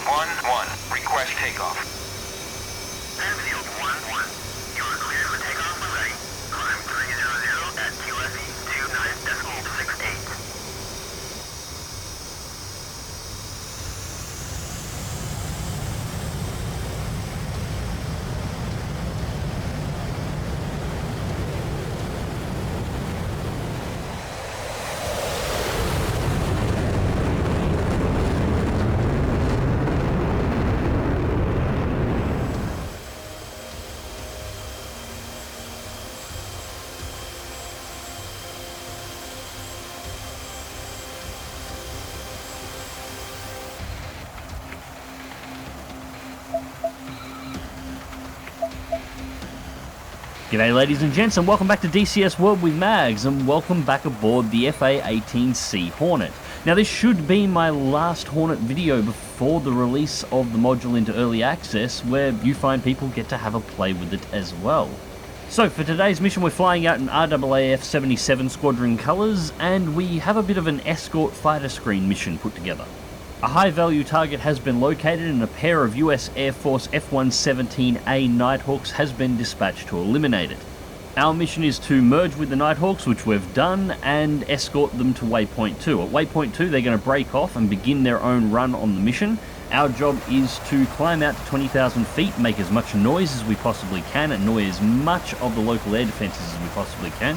1-1. Request takeoff. Airfield 1-1. You are cleared for takeoff when ready. Climb 300 at QFE 29.68. G'day ladies and gents, and welcome back to DCS World with Mags, and welcome back aboard the A-18C Hornet. Now this should be my last Hornet video before the release of the module into early access, where you find people get to have a play with it as well. So for today's mission we're flying out in RAAF 77 Squadron colours, and we have a bit of an escort fighter screen mission put together. A high-value target has been located and a pair of US Air Force F-117A Nighthawks has been dispatched to eliminate it. Our mission is to merge with the Nighthawks, which we've done, and escort them to Waypoint 2. At Waypoint 2 they're going to break off and begin their own run on the mission. Our job is to climb out to 20,000 feet, make as much noise as we possibly can, annoy as much of the local air defences as we possibly can,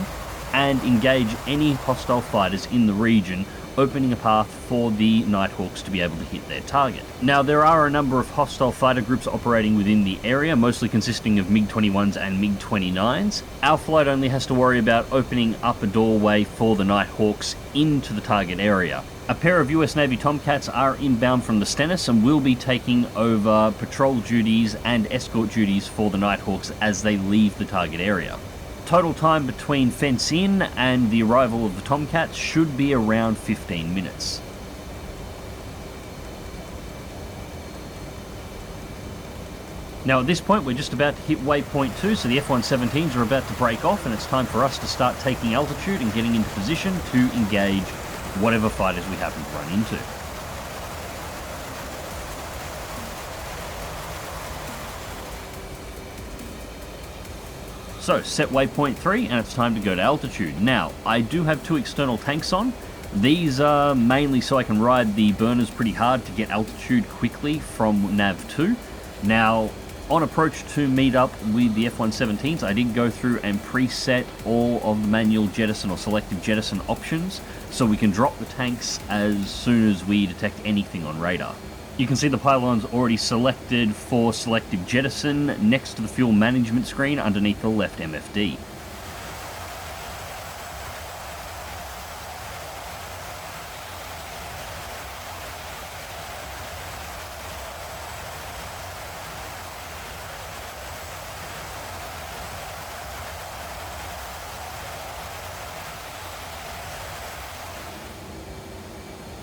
and engage any hostile fighters in the region, opening a path for the Nighthawks to be able to hit their target. Now there are a number of hostile fighter groups operating within the area, mostly consisting of MiG-21s and MiG-29s. Our flight only has to worry about opening up a doorway for the Nighthawks into the target area. A pair of US Navy Tomcats are inbound from the Stennis and will be taking over patrol duties and escort duties for the Nighthawks as they leave the target area. Total time between fence in and the arrival of the Tomcats should be around 15 minutes. Now at this point we're just about to hit waypoint 2, so the F-117s are about to break off and it's time for us to start taking altitude and getting into position to engage whatever fighters we happen to run into. So, set waypoint 3 and it's time to go to altitude. Now, I do have two external tanks on. These are mainly so I can ride the burners pretty hard to get altitude quickly from nav 2. Now, on approach to meet up with the F-117s, I did go through and preset all of the manual jettison or selective jettison options so we can drop the tanks as soon as we detect anything on radar. You can see the pylons already selected for selective jettison next to the fuel management screen underneath the left MFD.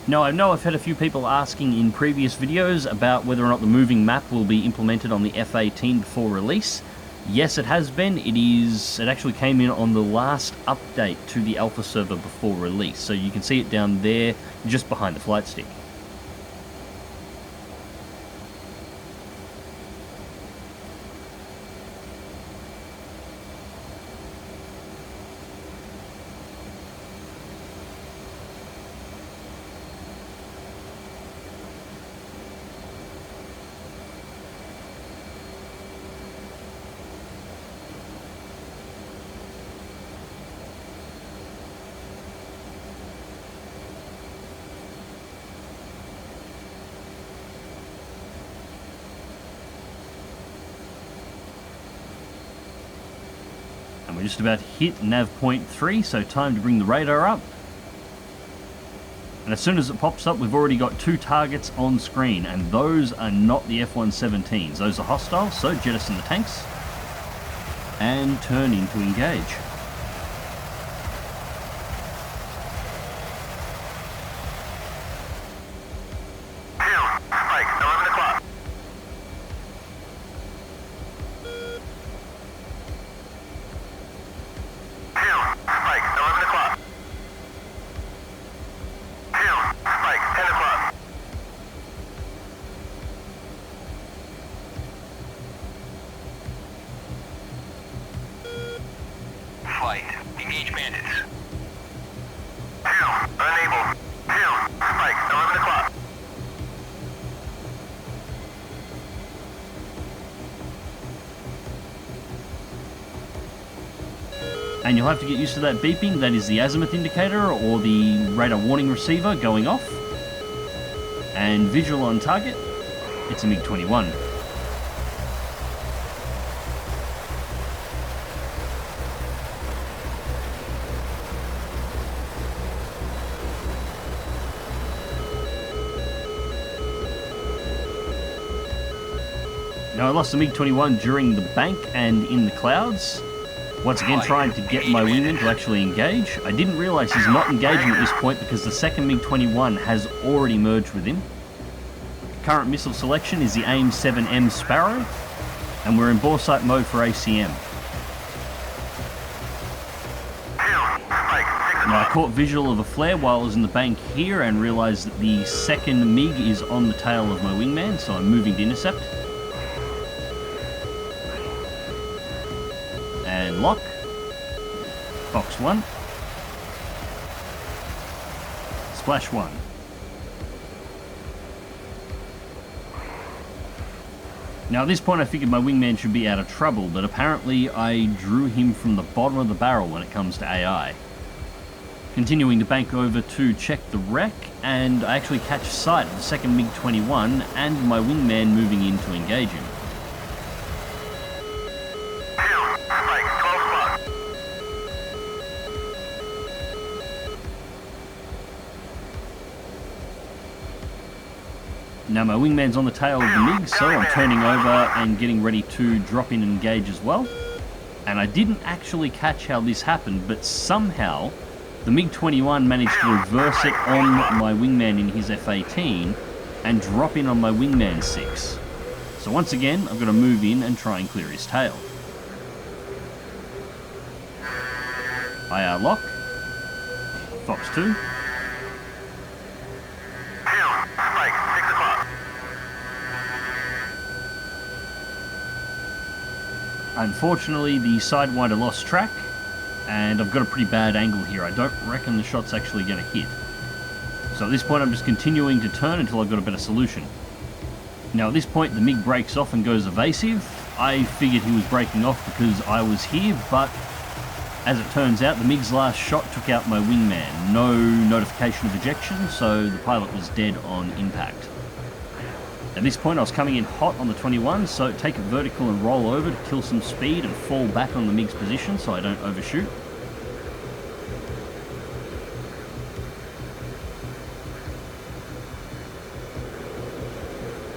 Now I know I've had a few people asking in previous videos about whether or not the moving map will be implemented on the F-18 before release. Yes, it has been. It actually came in on the last update to the alpha server before release, so you can see it down there just behind the flight stick. And we're just about to hit nav point 3, so time to bring the radar up. And as soon as it pops up, we've already got two targets on screen, and those are not the F-117s. Those are hostile, so jettison the tanks and turn in to engage. T.Flight. Engage bandits. 2, unable. 2, spike, 11 o'clock. And you'll have to get used to that beeping. That is the azimuth indicator or the radar warning receiver going off. And visual on target, it's a MiG-21. Now I lost the MiG-21 during the bank and in the clouds. Once again trying to get my wingman to actually engage. I didn't realise he's not engaging at this point because the second MiG-21 has already merged with him. Current missile selection is the AIM-7M Sparrow, and we're in bore sight mode for ACM. Now I caught visual of a flare while I was in the bank here and realised that the second MiG is on the tail of my wingman, so I'm moving to intercept. And lock. Fox 1. Splash 1. Now at this point I figured my wingman should be out of trouble, but apparently I drew him from the bottom of the barrel when it comes to AI. Continuing to bank over to check the wreck, and I actually catch sight of the second MiG-21 and my wingman moving in to engage him. Now my wingman's on the tail of the MiG, so I'm turning over and getting ready to drop in and engage as well. And I didn't actually catch how this happened, but somehow the MiG-21 managed to reverse it on my wingman in his F-18 and drop in on my wingman 6. So once again, I've got to move in and try and clear his tail. IR lock. Fox 2. Unfortunately, the Sidewinder lost track, and I've got a pretty bad angle here. I don't reckon the shot's actually going to hit. So at this point, I'm just continuing to turn until I've got a better solution. Now at this point, the MiG breaks off and goes evasive. I figured he was breaking off because I was here, but as it turns out, the MiG's last shot took out my wingman. No notification of ejection, so the pilot was dead on impact. At this point I was coming in hot on the 21, so take it vertical and roll over to kill some speed and fall back on the MiG's position so I don't overshoot.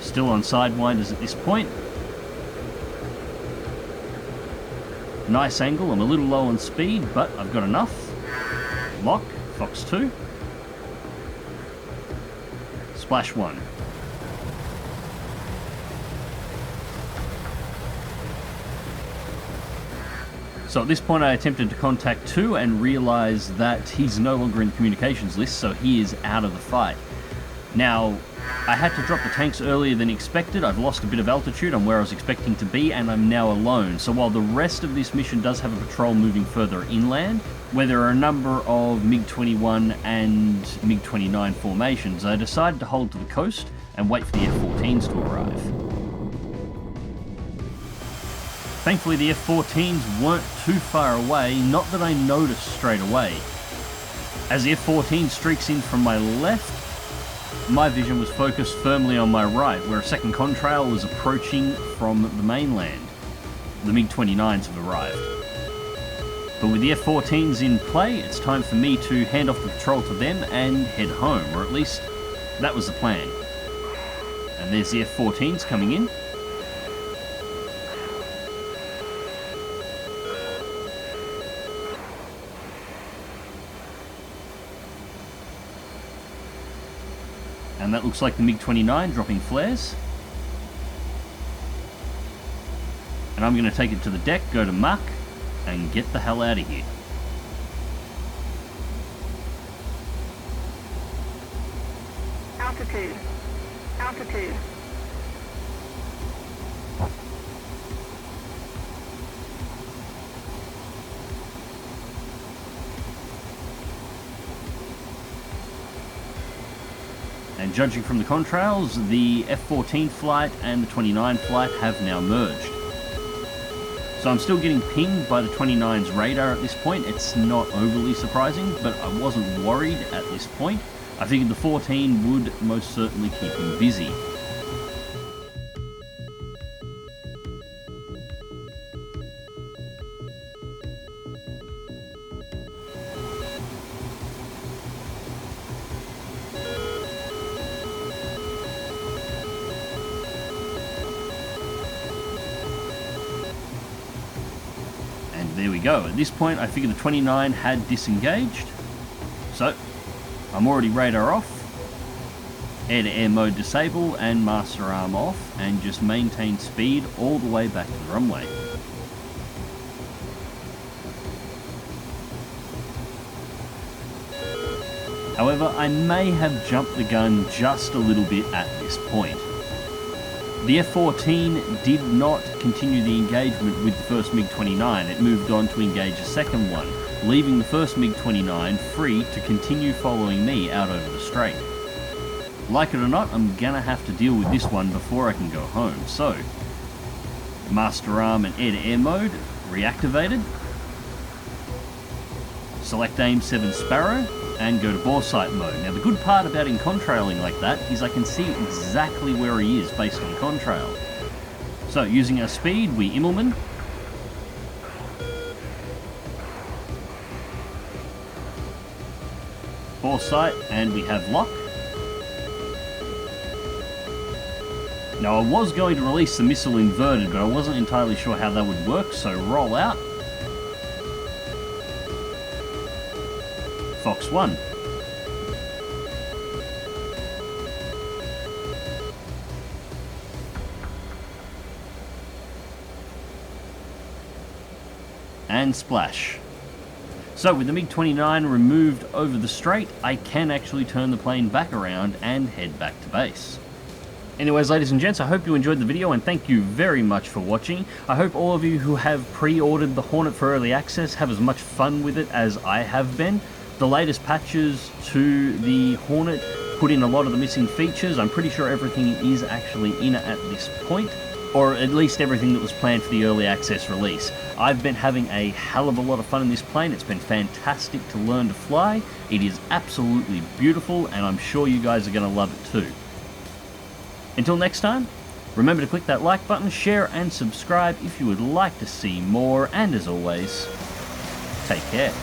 Still on sidewinders at this point. Nice angle, I'm a little low on speed, but I've got enough. Lock, Fox 2. Splash 1. So at this point I attempted to contact 2 and realised that he's no longer in the communications list, so he is out of the fight. Now, I had to drop the tanks earlier than expected. I've lost a bit of altitude on where I was expecting to be, and I'm now alone. So while the rest of this mission does have a patrol moving further inland, where there are a number of MiG-21 and MiG-29 formations, I decided to hold to the coast and wait for the F-14s to arrive. Thankfully the F-14s weren't too far away, not that I noticed straight away. As the F-14 streaks in from my left, my vision was focused firmly on my right, where a second contrail was approaching from the mainland. The MiG-29s have arrived. But with the F-14s in play, it's time for me to hand off the patrol to them and head home, or at least that was the plan. And there's the F-14s coming in. And that looks like the MiG-29 dropping flares. And I'm going to take it to the deck, go to Mach, and get the hell out of here. Altitude. Altitude. And judging from the contrails, the F-14 flight and the 29 flight have now merged. So I'm still getting pinged by the 29's radar at this point. It's not overly surprising, but I wasn't worried at this point. I figured the 14 would most certainly keep him busy. There we go. At this point, I figured the 29 had disengaged. So, I'm already radar off, air-to-air mode disable, and master arm off, and just maintain speed all the way back to the runway. However, I may have jumped the gun just a little bit at this point. The F-14 did not continue the engagement with the first MiG-29, it moved on to engage a second one, leaving the first MiG-29 free to continue following me out over the strait. Like it or not, I'm gonna have to deal with this one before I can go home, so master arm and air-to-air mode reactivated, select aim 7 Sparrow, and go to bore sight mode. Now the good part about contrailing like that is I can see exactly where he is based on contrail. So using our speed, we Immelman. Bore sight, and we have lock. Now I was going to release the missile inverted, but I wasn't entirely sure how that would work, so roll out. Fox 1. And splash. So with the MiG-29 removed over the strait, I can actually turn the plane back around and head back to base. Anyways, ladies and gents, I hope you enjoyed the video and thank you very much for watching. I hope all of you who have pre-ordered the Hornet for early access have as much fun with it as I have been. The latest patches to the Hornet put in a lot of the missing features. I'm pretty sure everything is actually in at this point, or at least everything that was planned for the early access release. I've been having a hell of a lot of fun in this plane. It's been fantastic to learn to fly. It is absolutely beautiful, and I'm sure you guys are going to love it too. Until next time, remember to click that like button, share and subscribe if you would like to see more, and as always, take care.